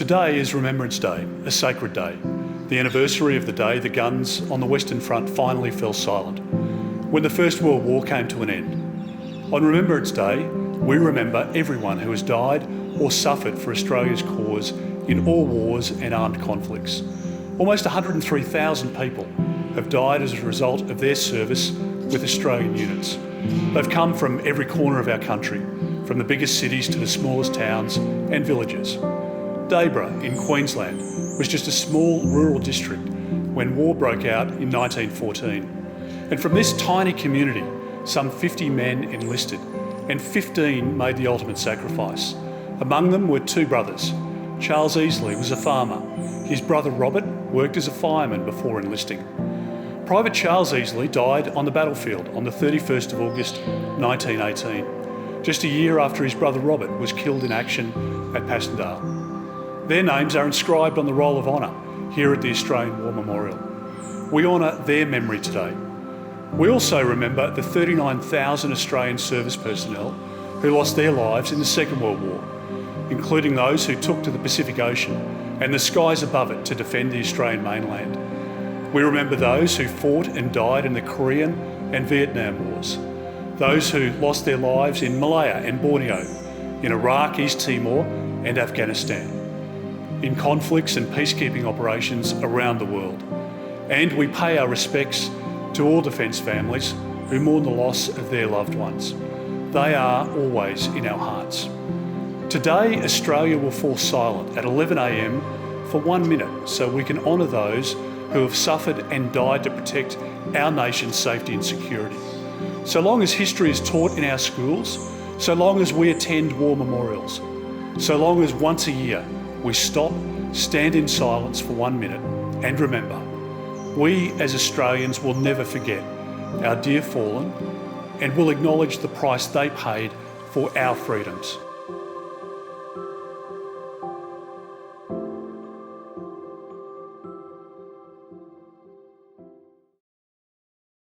Today is Remembrance Day, a sacred day, the anniversary of the day the guns on the Western Front finally fell silent, when the First World War came to an end. On Remembrance Day, we remember everyone who has died or suffered for Australia's cause in all wars and armed conflicts. Almost 103,000 people have died as a result of their service with Australian units. They've come from every corner of our country, from the biggest cities to the smallest towns and villages. Debra in Queensland was just a small rural district when war broke out in 1914. And from this tiny community, some 50 men enlisted and 15 made the ultimate sacrifice. Among them were two brothers. Charles Easley was a farmer. His brother Robert worked as a fireman before enlisting. Private Charles Easley died on the battlefield on the 31st of August 1918, just a year after his brother Robert was killed in action at Passendale. Their names are inscribed on the Roll of Honour here at the Australian War Memorial. We honour their memory today. We also remember the 39,000 Australian service personnel who lost their lives in the Second World War, including those who took to the Pacific Ocean and the skies above it to defend the Australian mainland. We remember those who fought and died in the Korean and Vietnam Wars, those who lost their lives in Malaya and Borneo, in Iraq, East Timor and Afghanistan, in conflicts and peacekeeping operations around the world. And we pay our respects to all defence families who mourn the loss of their loved ones. They are always in our hearts. Today, Australia will fall silent at 11 a.m. for 1 minute so we can honour those who have suffered and died to protect our nation's safety and security. So long as history is taught in our schools, so long as we attend war memorials, so long as once a year we stop, stand in silence for 1 minute and remember, we as Australians will never forget our dear fallen and will acknowledge the price they paid for our freedoms.